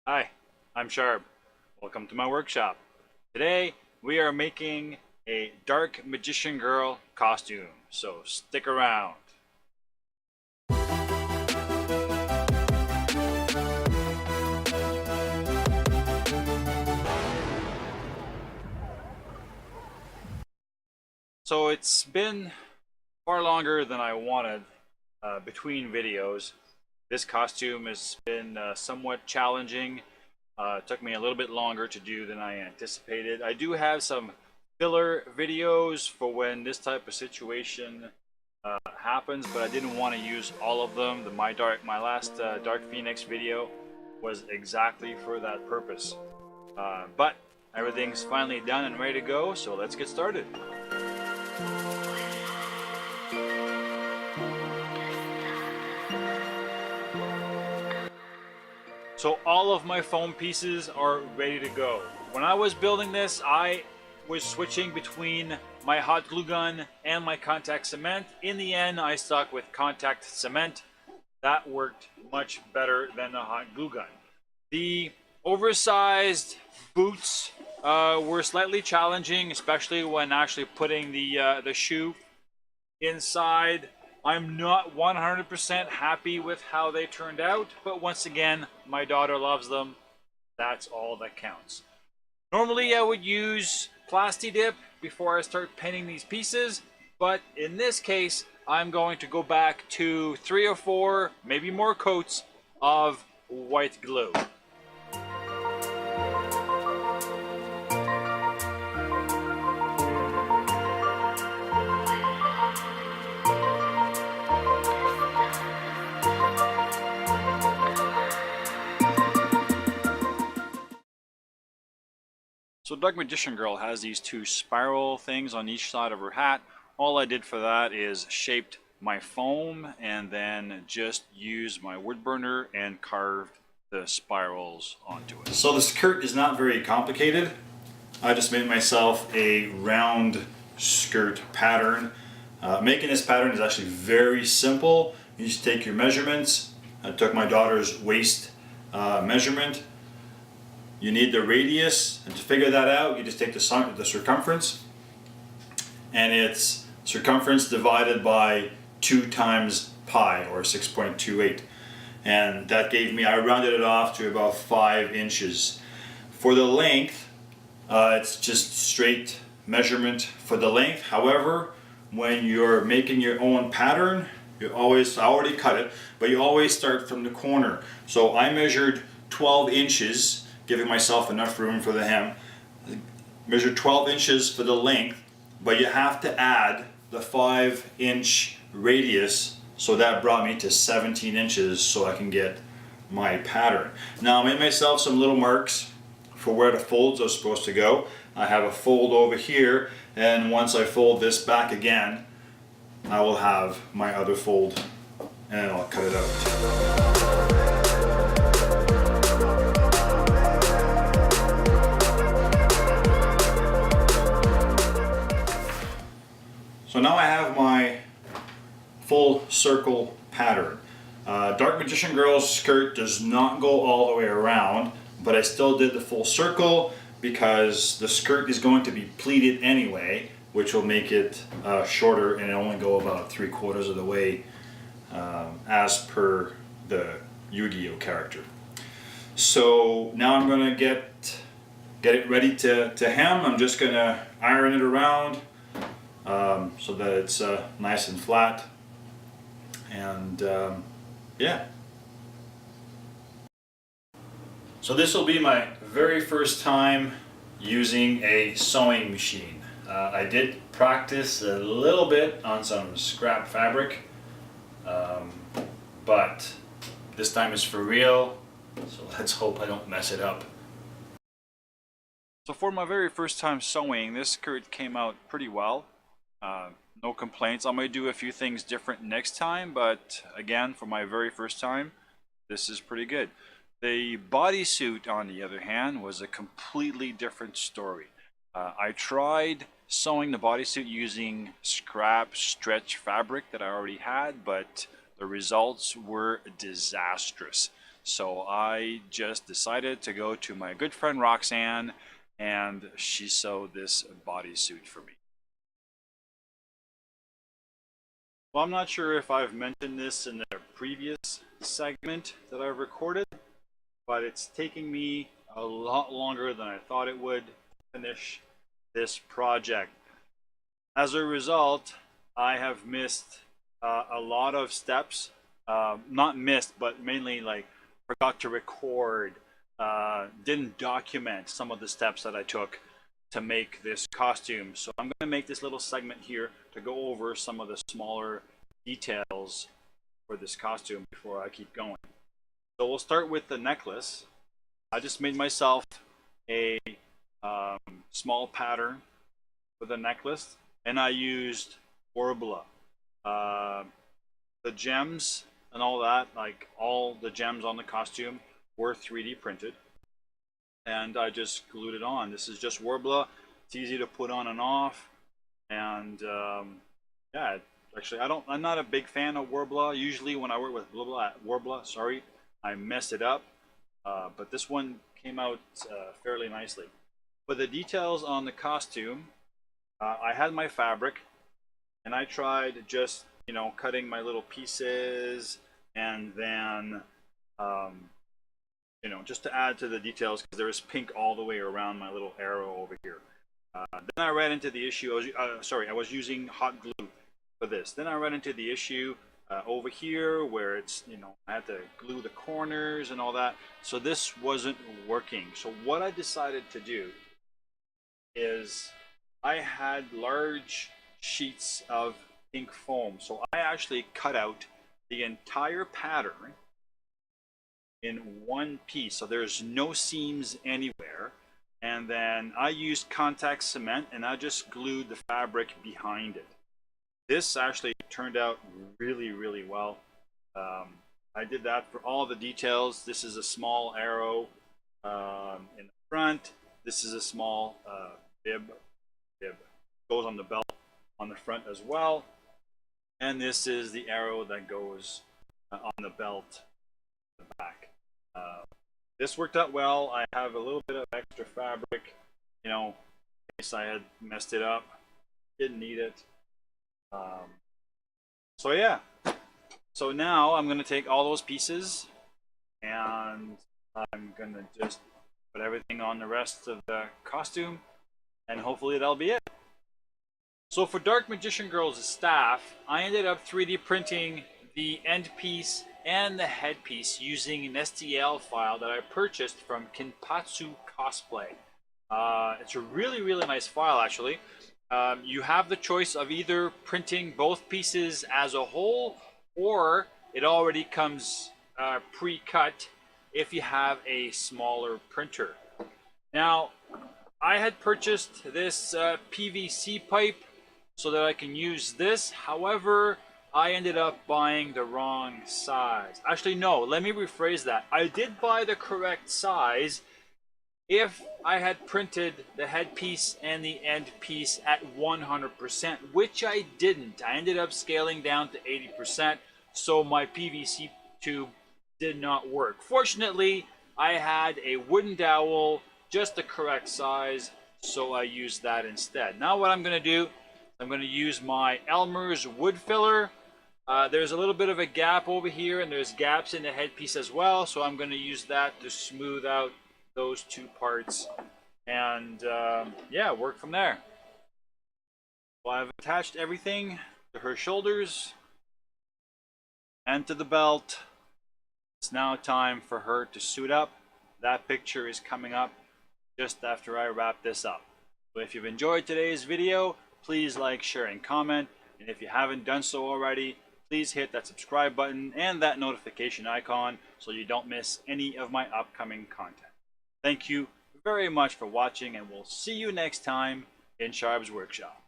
Hi, I'm Sharp. Welcome to my workshop. Today we are making a dark magician girl costume, so stick around. So it's been far longer than I wanted between videos. This costume has been somewhat challenging. It took me a little bit longer to do than I anticipated. I do have some filler videos for when this type of situation happens, but I didn't want to use all of them. My last Dark Phoenix video was exactly for that purpose. But everything's finally done and ready to go, so let's get started. So all of my foam pieces are ready to go. When I was building this, I was switching between my hot glue gun and my contact cement. In the end, I stuck with contact cement. That worked much better than the hot glue gun. The oversized boots were slightly challenging, especially when actually putting the shoe inside. I'm not 100% happy with how they turned out, but once again, my daughter loves them. That's all that counts. Normally I would use Plasti Dip before I start painting these pieces, but in this case, I'm going to go back to 3 or 4, maybe more coats of white glue. So Dark Magician Girl has these two spiral things on each side of her hat. All I did for that is shaped my foam and then just used my wood burner and carved the spirals onto it. So the skirt is not very complicated. I just made myself a round skirt pattern. Making this pattern is actually very simple. You just take your measurements. I took my daughter's waist measurement. You need the radius, and to figure that out, you just take the circumference, and it's circumference divided by 2 times pi, or 6.28. And that gave me, I rounded it off to about 5 inches. For the length, it's just straight measurement for the length. However, when you're making your own pattern, I already cut it, but you always start from the corner. So I measured 12 inches, giving myself enough room for the hem. Measure 12 inches for the length, but you have to add the 5-inch radius, so that brought me to 17 inches so I can get my pattern. Now I made myself some little marks for where the folds are supposed to go. I have a fold over here, and once I fold this back again, I will have my other fold, and I'll cut it out. So now I have my full circle pattern. Dark Magician Girl's skirt does not go all the way around, but I still did the full circle because the skirt is going to be pleated anyway, which will make it shorter and only go about 3/4 of the way as per the Yu-Gi-Oh character. So now I'm going to get it ready to hem. I'm just going to iron it around so that it's nice and flat, and yeah. So this will be my very first time using a sewing machine. I did practice a little bit on some scrap fabric, but this time is for real, so let's hope I don't mess it up. So for my very first time sewing, this skirt came out pretty well. No complaints. I might do a few things different next time, but again, for my very first time, this is pretty good. The bodysuit, on the other hand, was a completely different story. I tried sewing the bodysuit using scrap stretch fabric that I already had, but the results were disastrous. So I just decided to go to my good friend Roxanne, and she sewed this bodysuit for me. Well, I'm not sure if I've mentioned this in a previous segment that I've recorded, but it's taking me a lot longer than I thought it would finish this project. As a result, I have missed a lot of steps. Not missed, but mainly like forgot to record, didn't document some of the steps that I took to make this costume. So I'm going to make this little segment here to go over some of the smaller details for this costume before I keep going. So we'll start with the necklace. I just made myself a small pattern for the necklace, and I used Worbla. The gems and all that, like all the gems on the costume, were 3D printed, and I just glued it on. This is just Worbla. It's easy to put on and off, and yeah, actually I'm not a big fan of Worbla. Usually when I work with Worbla, sorry, I mess it up, but this one came out fairly nicely. For the details on the costume, I had my fabric, and I tried just, you know, cutting my little pieces, and then you know, just to add to the details, because there is pink all the way around my little arrow over here. Then I ran into the issue. I was using hot glue for this. Then I ran into the issue over here where it's, you know, I had to glue the corners and all that. So this wasn't working. So what I decided to do is I had large sheets of pink foam. So I actually cut out the entire pattern in one piece, so there's no seams anywhere, and then I used contact cement and I just glued the fabric behind it. This actually turned out really well. I did that for all the details. This is a small arrow in the front. This is a small bib goes on the belt on the front as well, and this is the arrow that goes on the belt in the back. This worked out well. I have a little bit of extra fabric, you know, in case I had messed it up. Didn't need it. So yeah. So now I'm going to take all those pieces, and I'm going to just put everything on the rest of the costume, and hopefully that'll be it. So for Dark Magician Girl's staff, I ended up 3D printing the end piece and the headpiece using an STL file that I purchased from Kinpatsu Cosplay. It's a really nice file, actually. You have the choice of either printing both pieces as a whole, or it already comes pre-cut if you have a smaller printer. Now, I had purchased this PVC pipe so that I can use this. However, I ended up buying the wrong size. Actually, no, let me rephrase that. I did buy the correct size if I had printed the headpiece and the end piece at 100%, which I didn't. I ended up scaling down to 80%, so my PVC tube did not work. Fortunately, I had a wooden dowel, just the correct size, so I used that instead. Now what I'm going to do, I'm going to use my Elmer's wood filler. There's a little bit of a gap over here, and there's gaps in the headpiece as well, so I'm going to use that to smooth out those two parts, and yeah, work from there. Well, I've attached everything to her shoulders and to the belt. It's now time for her to suit up. That picture is coming up just after I wrap this up. So if you've enjoyed today's video, please like, share, and comment. And if you haven't done so already, please hit that subscribe button and that notification icon so you don't miss any of my upcoming content. Thank you very much for watching, and we'll see you next time in Sharp's Workshop.